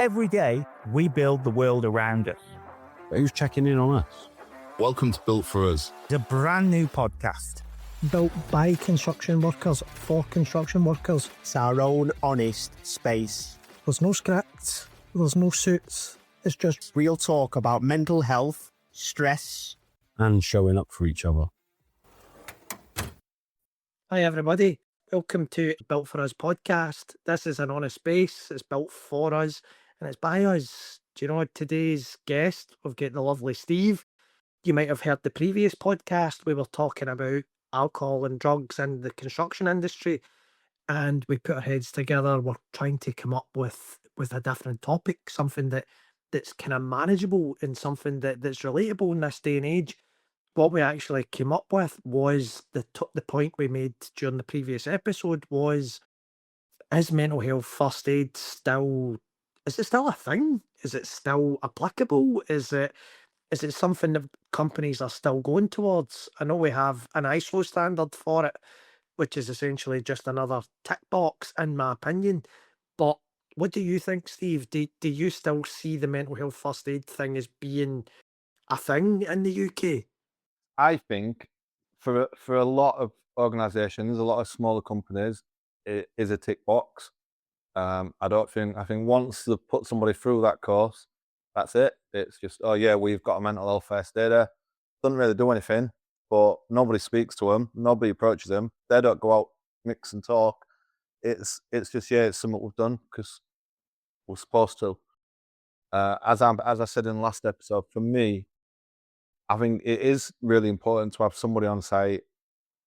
Every day, we build the world around us. But who's checking in on us? Welcome to Built For Us. The brand new podcast. Built by construction workers for construction workers. It's our own honest space. There's no scripts, there's no suits. It's just Real talk about mental health, stress, And showing up for each other. Hi everybody, welcome to Built For Us podcast. This is an honest space, it's built for us and it's by us. Do you know today's guest? We've got the lovely Steve. You might have heard the previous podcast. We were talking about alcohol and drugs in the construction industry, and we put our heads together. We're trying to come up with a different topic, something that's kind of manageable and something that's relatable in this day and age. What we actually came up with was the point we made during the previous episode was, is mental health first aid still, is it still a thing? Is it still applicable? Is it something that companies are still going towards? I know we have an ISO standard for it, which is essentially just another tick box, in my opinion. But what do you think, Steve? Do you still see the mental health first aid thing as being a thing in the UK? I think for a lot of organisations, a lot of smaller companies, it is a tick box. I think once they've put somebody through that course, that's it. It's just, oh yeah, we've got a mental health first aider. Doesn't really do anything, but nobody speaks to them, nobody approaches them. They don't go out, mix and talk. It's just, yeah, it's something we've done because we're supposed to. As I said in the last episode, for me, I think it is really important to have somebody on site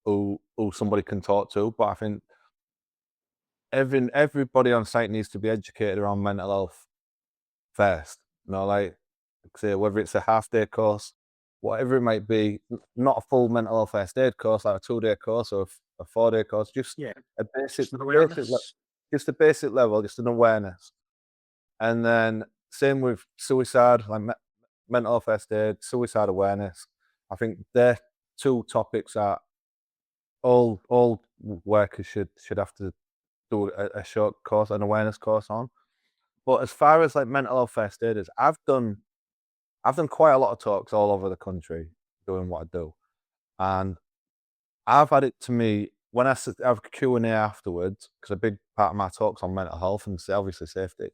who somebody can talk to. But I think everybody on site needs to be educated around mental health first. You know, like say whether it's a half-day course, whatever it might be, not a full mental health first aid course, like a 2-day course or a 4-day course, just a basic just a basic level, just an awareness. And then same with suicide, like mental health first aid, suicide awareness. I think they're two topics that all workers should have to do a short course, an awareness course on. But as far as like mental health first aiders, I've done quite a lot of talks all over the country doing what I do, and I've had it to me when I have a Q&A afterwards, because a big part of my talk's on mental health and obviously safety,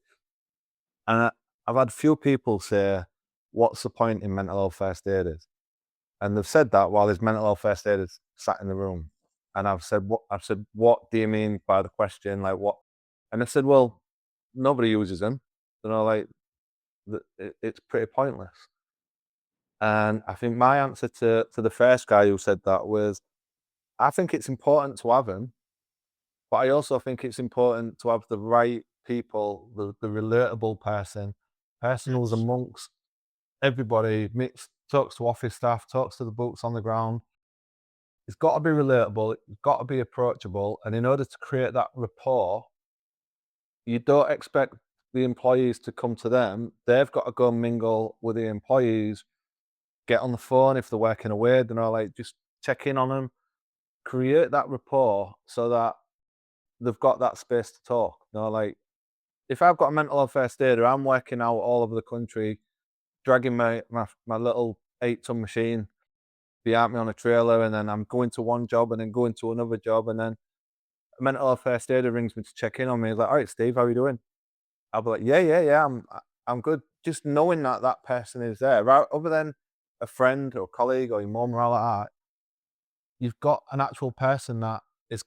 and I've had a few people say, "What's the point in mental health first aiders?" And they've said that while there's mental health first aiders sat in the room, and I've said, "What do you mean by the question? Like what?" And they said, "Well, nobody uses them. You know, like it's pretty pointless." And I think my answer to the first guy who said that was, I think it's important to have them, but I also think it's important to have the right people, the relatable person who's amongst everybody, talks to office staff, talks to the boots on the ground. It's got to be relatable, it's got to be approachable, and in order to create that rapport, you don't expect the employees to come to them. They've got to go mingle with the employees, get on the phone if they're working away, you know, like just check in on them, create that rapport so that they've got that space to talk. You know, like if I've got a mental health first aider, I'm working out all over the country, dragging my little 8-ton machine behind me on a trailer, and then I'm going to one job and then going to another job, and then a mental health first aider rings me to check in on me. He's like, "All right, Steve, how are you doing?" I'll be like, yeah, I'm good. Just knowing that person is there, right? Other than a friend or colleague or your mum or all like that, you've got an actual person that is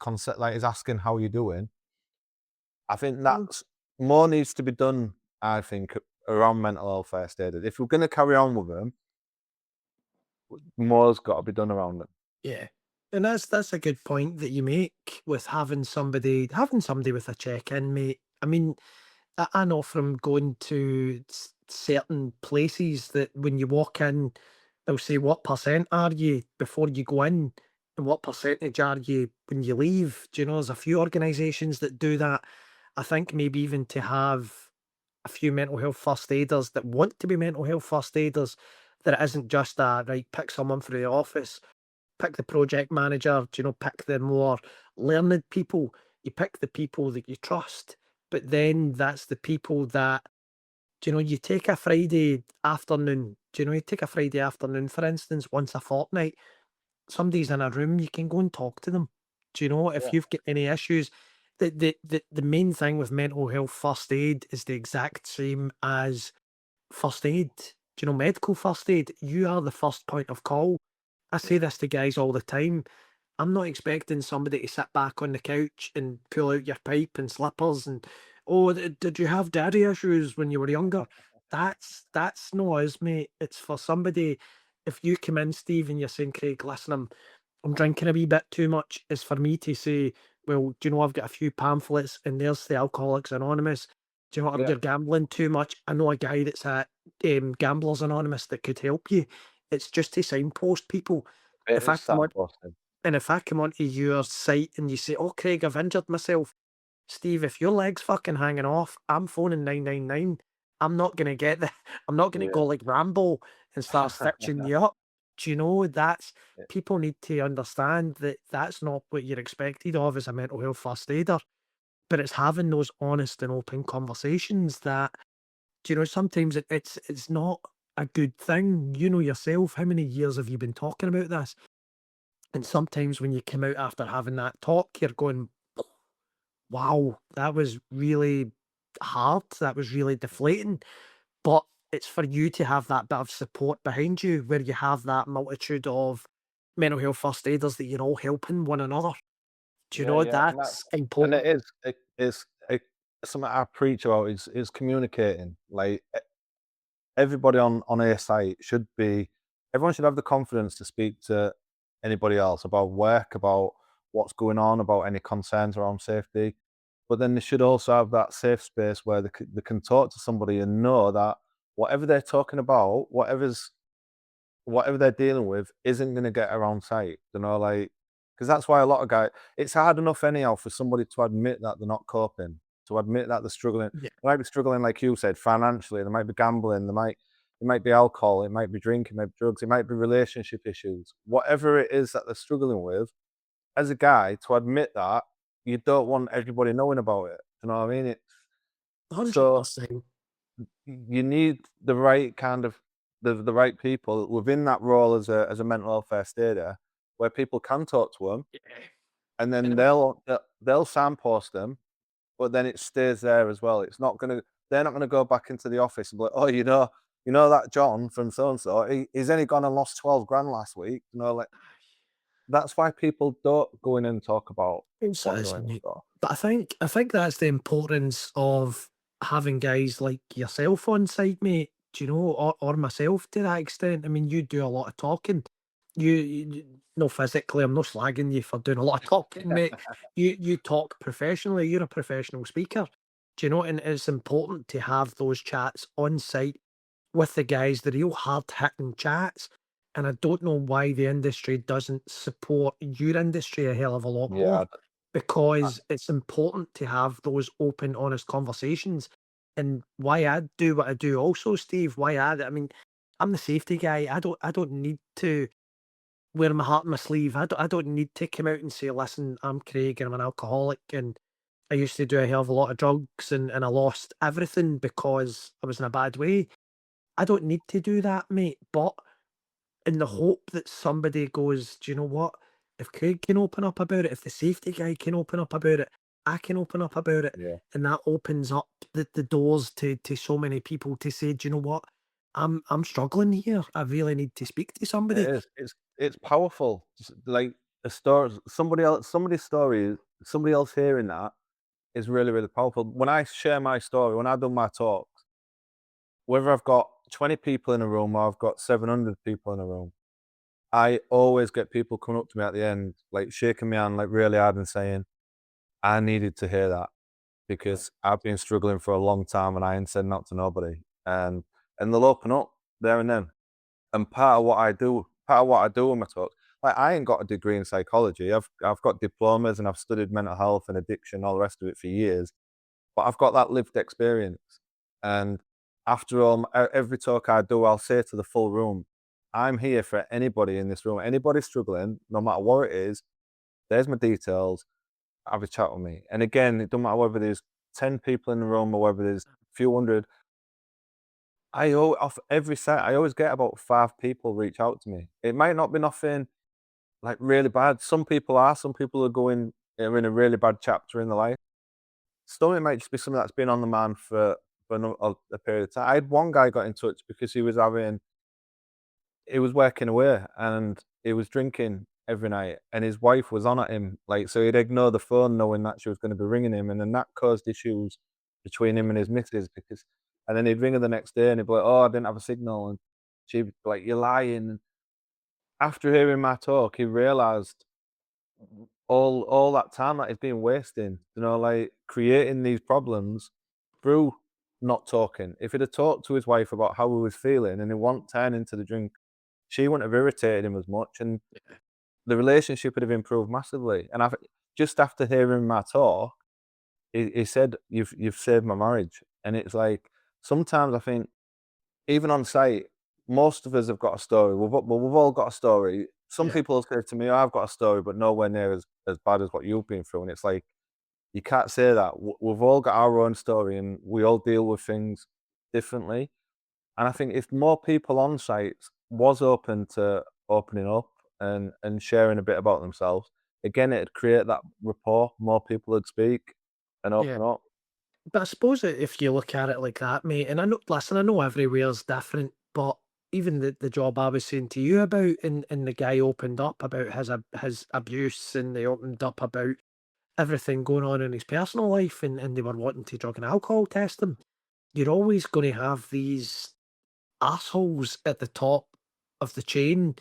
is asking how you're doing. I think that's more needs to be done, I think, around mental health first aiders. If we're going to carry on with them, more's got to be done around them. Yeah. And that's a good point that you make with having somebody with a check-in, mate. I mean, I know from going to certain places that when you walk in, they'll say, "What percent are you before you go in? And what percentage are you when you leave?" Do you know, there's a few organisations that do that. I think maybe even to have a few mental health first aiders that want to be mental health first aiders, that it isn't just right, pick someone for the office, pick the project manager, do you know, pick the more learned people. You pick the people that you trust, but then that's the people that you take a Friday afternoon, you take a Friday afternoon, for instance, once a fortnight, somebody's in a room, you can go and talk to them. If Yeah. you've got any issues, the main thing with mental health first aid is the exact same as first aid. Medical first aid, you are the first point of call. I say this to guys all the time. I'm not expecting somebody to sit back on the couch and pull out your pipe and slippers and, oh, did you have daddy issues when you were younger? That's no us, mate. It's for somebody. If you come in, Steve, and you're saying, Craig, listen, I'm drinking a wee bit too much, is for me to say, well, do you know I've got a few pamphlets and there's the Alcoholics Anonymous. Do you know what? If Yeah. you're gambling too much, I know a guy that's at Gamblers Anonymous that could help you. It's just to signpost people. It If I is come on signposting. and if I come onto your site and you say, "Oh, Craig, I've injured myself," Steve, if your leg's fucking hanging off, I'm phoning 999. I'm not gonna get the I'm not gonna Yeah. go like Rambo and start stitching you up. Do you know that's Yeah. people need to understand that that's not what you're expected of as a mental health first aider, but it's having those honest and open conversations that, sometimes it's not a good thing. You know yourself, how many years have you been talking about this? And sometimes when you come out after having that talk, you're going, wow, that was really hard. That was really deflating. But it's for you to have that bit of support behind you where you have that multitude of mental health first aiders that you're all helping one another. Do you Yeah, know yeah, and that's that's and important? it's something I preach about is communicating. Like everybody on a site should be, everyone should have the confidence to speak to anybody else about work, about what's going on, about any concerns around safety. But then they should also have that safe space where they can talk to somebody and know that whatever they're talking about, whatever they're dealing with isn't going to get around sight, like, because that's why a lot of guys, it's hard enough anyhow for somebody to admit that they're not coping, to admit that they're struggling. Yeah, They might be struggling, like you said, financially, they might be gambling, it might be alcohol, it might be drinking, it might be drugs, it might be relationship issues, whatever it is that they're struggling with. As a guy, to admit that, you don't want everybody knowing about it. You know what I mean? So 100%. you need the right kind of the right people within that role as a mental health first aider, where people can talk to them, Yeah. and then And they'll signpost them, but then it stays there as well. It's not gonna They're not gonna go back into the office and be like, oh, that John from so and so, he's only gone and lost 12 grand last week. Like, that's why people don't go in and talk about it's, what it's they're in neat. for. But I think that's the importance of having guys like yourself on site, mate. Do you know, or myself to that extent. I mean, you do a lot of talking. No, physically, I'm not slagging you for doing a lot of talking, mate. You talk professionally. You're a professional speaker. Do you know? And it's important to have those chats on site with the guys, the real hard hitting chats. And I don't know why the industry doesn't support your industry a hell of a lot more, Yeah, because it's important to have those open, honest conversations. And why I do what I do also, Steve, I mean, I'm the safety guy. I don't need to wear my heart on my sleeve. I don't need to come out and say, listen, I'm Craig and I'm an alcoholic and I used to do a hell of a lot of drugs and I lost everything because I was in a bad way. I don't need to do that, mate. But in the hope that somebody goes, do you know what? If Craig can open up about it, if the safety guy can open up about it, I can open up about it. yeah. And that opens up the doors to so many people to say, do you know what? I'm struggling here. I really need to speak to It somebody. is. It's powerful. Like a story, somebody else hearing that is really, really powerful. When I share my story, when I do my talks, whether I've got 20 people in a room or I've got 700 people in a room, I always get people coming up to me at the end, like shaking my hand, like really hard and saying, "I needed to hear that because I've been struggling for a long time and I ain't said not to nobody." And they'll open up there and then. And part of what I do with my talks, like I ain't got a degree in psychology. I've got diplomas and I've studied mental health and addiction, all the rest of it for years. But I've got that lived experience. And after all, every talk I do, I'll say to the full room, I'm here for anybody in this room. Anybody struggling, no matter what it is, there's my details. Have a chat with me. And again, it doesn't matter whether there's 10 people in the room or whether there's a few hundred. Off every set, I always get about 5 people reach out to me. It might not be nothing like really bad. Some people are are in a really bad chapter in their life. Some it might just be something that's been on the mind for a period of time. I had one guy got in touch because he was working away and he was drinking every night and his wife was on at him, like, so he'd ignore the phone knowing that she was gonna be ringing him, and then that caused issues between him and his missus and then he'd ring her the next day and he'd be like, "Oh, I didn't have a signal," and she'd be like, "You're lying." After hearing my talk, he realised all that time that he's been wasting, like creating these problems through not talking. If he'd have talked to his wife about how he was feeling and he wasn't turning to the drink, she wouldn't have irritated him as much, and the relationship would have improved massively. And just after hearing my talk, he said, "You've saved my marriage." And it's like sometimes I think even on site, most of us have got a story. We've all got a story. Some Yeah. people will say to me, "I've got a story, but nowhere near as bad as what you've been through." And it's like you can't say that. We've all got our own story, and we all deal with things differently. And I think if more people on site was open to opening up and sharing a bit about themselves, again, it'd create that rapport. More people would speak and Yeah. open up. But I suppose that if you look at it like that, mate, and I know everywhere's different, but even the job I was saying to you about, and the guy opened up about his abuse, and they opened up about everything going on in his personal life, and they were wanting to drug and alcohol test him. You're always going to have these assholes at the top of the chain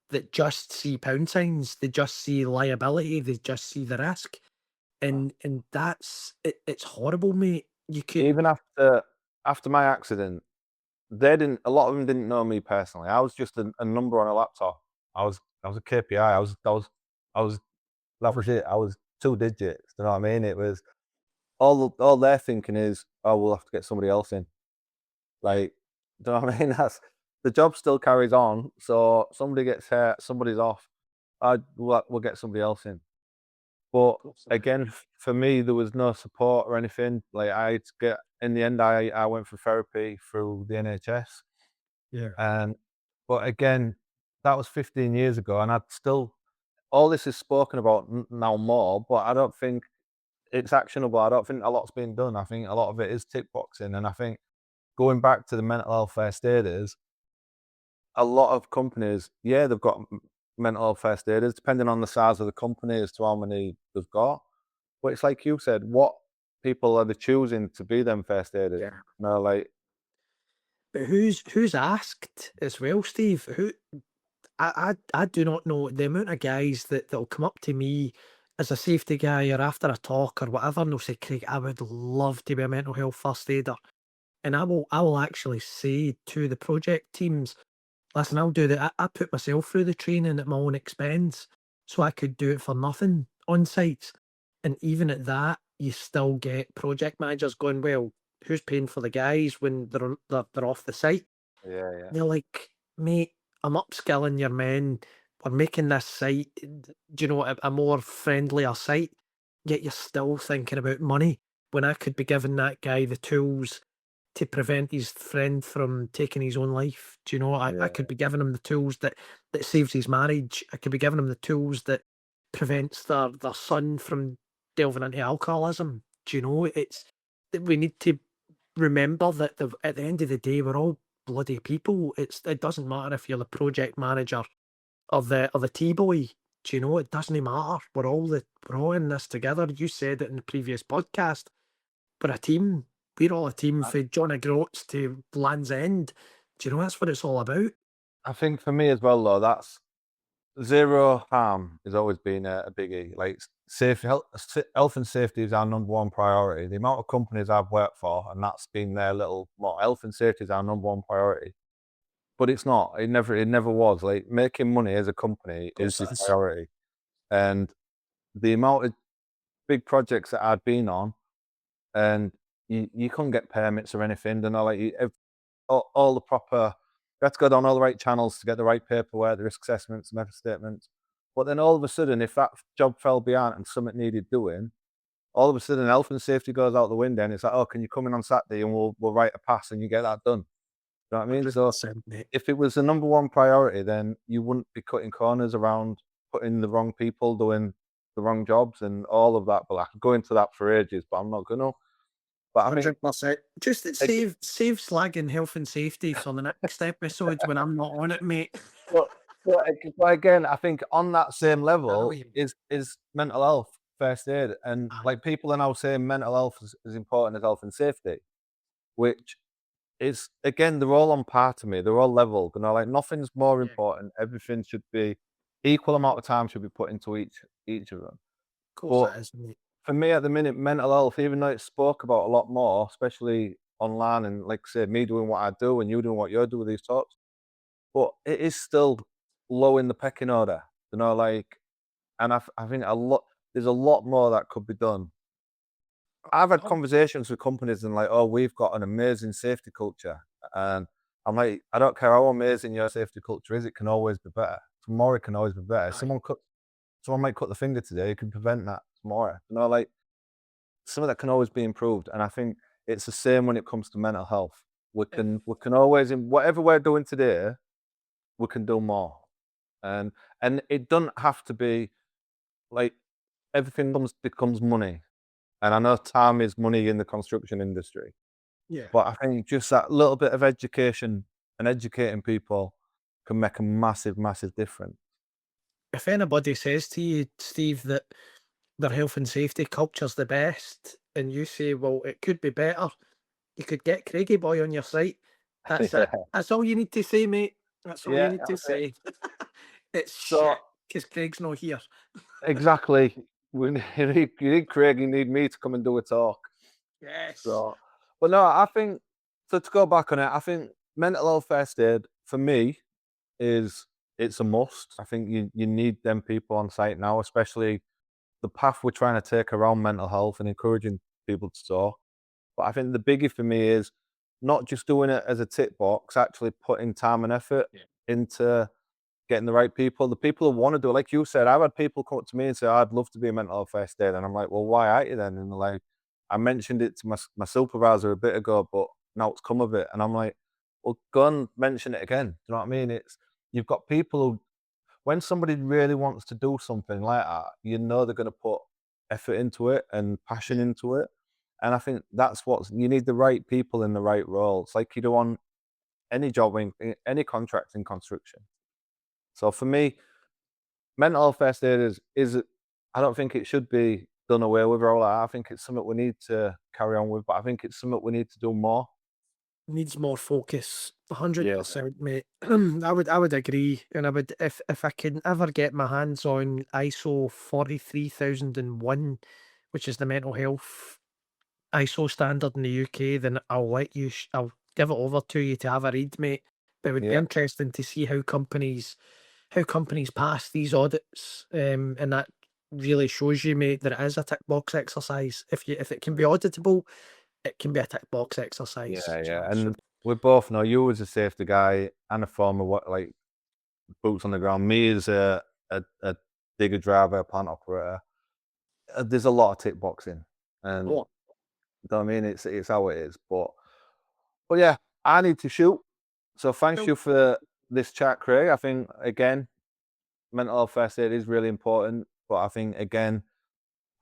that just see pound signs, they just see liability, they just see the risk. And that's it's horrible, mate. You could Even after my accident, a lot of them didn't know me personally. I was just a number on a laptop. I was a KPI. I was that was it. I was 2 digits. You know what I mean? It was all they're thinking is, oh, we'll have to get somebody else in. Like, do you know what I mean? That's the job still carries on. So somebody gets hurt, somebody's off. We'll get somebody else in. But again, for me, there was no support or anything. Like I had to get in the end, I went for therapy through the NHS, Yeah. and but again, that was 15 years ago, and I'd still all this is spoken about now more, but I don't think it's actionable. I don't think a lot's been done. I think a lot of it is tick boxing, and I think going back to the mental health first aiders, a lot of companies, yeah, they've got mental health first aiders, depending on the size of the company as to how many they've got. But it's like you said, what people are they choosing to be them first aiders? Yeah. Like But who's asked as well, Steve? Who I do not know the amount of guys that'll come up to me as a safety guy or after a talk or whatever, and they'll say, "Craig, I would love to be a mental health first aider." And I will actually say to the project teams, "Listen, I'll do that. I put myself through the training at my own expense, so I could do it for nothing on site." And even at that, you still get project managers going, "Well, who's paying for the guys when they're off the site?" yeah, yeah. They're like, "Mate, I'm upskilling your men. We're making this site, a more friendlier site. Yet you're still thinking about money when I could be giving that guy the tools to prevent his friend from taking his own life. Do you know? I Yeah. could be giving him the tools that saves his marriage. I could be giving him the tools that prevents their son from delving into alcoholism. Do you know? It's that we need to remember that at the end of the day, we're all bloody people. It doesn't matter if you're the project manager or the T boy. Do you know? It doesn't matter. We're all in this together. You said it in the previous podcast. We're a team. We're all a team I, from John O'Groats to Land's End. Do you know that's what it's all about? I think for me as well, though, that's zero harm has always been a biggie. Like health and safety is our number one priority. The amount of companies I've worked for, and that's been their little more health and safety is our number one priority. But it's not. It never was. Like making money as a company is the priority. And the amount of big projects that I'd been on, and you couldn't get permits or anything. And all the proper, you had to go down all the right channels to get the right paperwork, the risk assessments, method statements. But then all of a sudden, if that job fell behind and something needed doing, all of a sudden health and safety goes out the window, and it's like, oh, can you come in on Saturday and we'll write a pass and you get that done. You know what I mean? So 100%, mate. if it was the number one priority, then you wouldn't be cutting corners around putting the wrong people doing the wrong jobs and all of that. But I could go into that for ages, but I'm not gonna. But I mean, 100%. Just ag- save slagging health and safety for the next episodes when I'm not on it, mate. but, but again, I think on that same level we- is mental health first aid, and Aye. like people are now saying mental health is as important as health and safety, which is again they're all on par to me. They're all level. You know, like nothing's more Yeah. important. Everything should be equal amount of time should be put into each of them. Of course But it is, mate. for me at the minute, mental health, even though it's spoke about a lot more, especially online and like I say, me doing what I do and you doing what you do with these talks, but it is still low in the pecking order. You know, like, and I think there's a lot more that could be done. I've had conversations with companies and like, oh, we've got an amazing safety culture, and I'm like, I don't care how amazing your safety culture is, it can always be better. Tomorrow it can always be better. Someone might cut the finger today, you can prevent that tomorrow. You know, like some of that can always be improved, and I think it's the same when it comes to mental health. We can always, in whatever we're doing today, we can do more, and it doesn't have to be like everything becomes money. And I know time is money in the construction industry, Yeah. but I think just that little bit of education and educating people can make a massive, massive difference. If anybody says to you, Steve, that their health and safety culture's the best, and you say, well, it could be better, you could get Craigie boy on your site. That's it. That's all you need to say, mate. That's all you need to say. It's So- shit, because Craig's not here. Exactly. You need Craig, you need me to come and do a talk. Yes. So, but no, I think, so to go back on it, I think mental health first aid for me it's a must. I think you need them people on site now, especially the path we're trying to take around mental health and encouraging people to talk. But I think the biggie for me is not just doing it as a tick box, actually putting time and effort into getting the right people. The people who want to do it, like you said, I've had people come up to me and say, I'd love to be a mental health first aid. And I'm like, well, why aren't you then? And they're like, I mentioned it to my supervisor a bit ago, but now it's come of it. And I'm like, well, go and mention it again. Do you know what I mean? You've got people who, when somebody really wants to do something like that, you know they're going to put effort into it and passion into it. And I think that's you need the right people in the right role. It's like you do on any job, in any contract in construction. So for me, mental health first aid is I don't think it should be done away with or all that. I think it's something we need to carry on with, but I think it's something we need to do more. Needs more focus. 100%, mate. I would agree, and I would if I can ever get my hands on ISO 43001, which is the mental health ISO standard in the UK, then I'll let you. I'll give it over to you to have a read, mate. But it would be Yeah. interesting to see how companies pass these audits, and that really shows you, mate, that it is a tick box exercise. If it can be auditable, it can be a tick box exercise. Yeah. And we both know you as a safety guy and a former like boots on the ground. Me as a digger driver, plant operator. There's a lot of tick boxing, and you know what I mean, it's how it is. But yeah, I need to shoot. So thanks you for this chat, Craig. I think again, mental health first aid is really important. But I think again,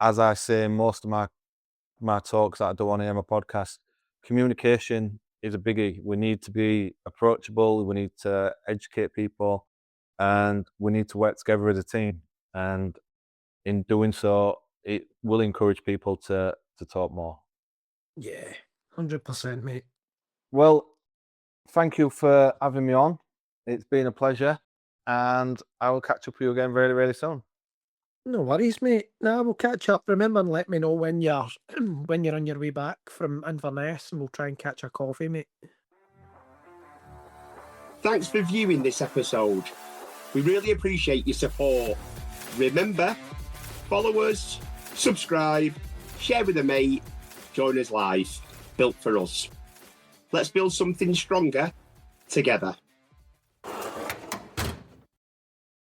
as I say in most of my talks that I do on here, my podcast, communication is a biggie. We need to be approachable. We need to educate people, and we need to work together as a team. And in doing so, it will encourage people to talk more. Yeah, 100%, mate. Well, thank you for having me on. It's been a pleasure, and I will catch up with you again really, really soon. No worries, mate. Nah, we'll catch up. Remember and let me know when you're when you're on your way back from Inverness, and we'll try and catch a coffee, mate. Thanks for viewing this episode. We really appreciate your support. Remember, follow us, subscribe, share with a mate, join us live. Built for us. Let's build something stronger together.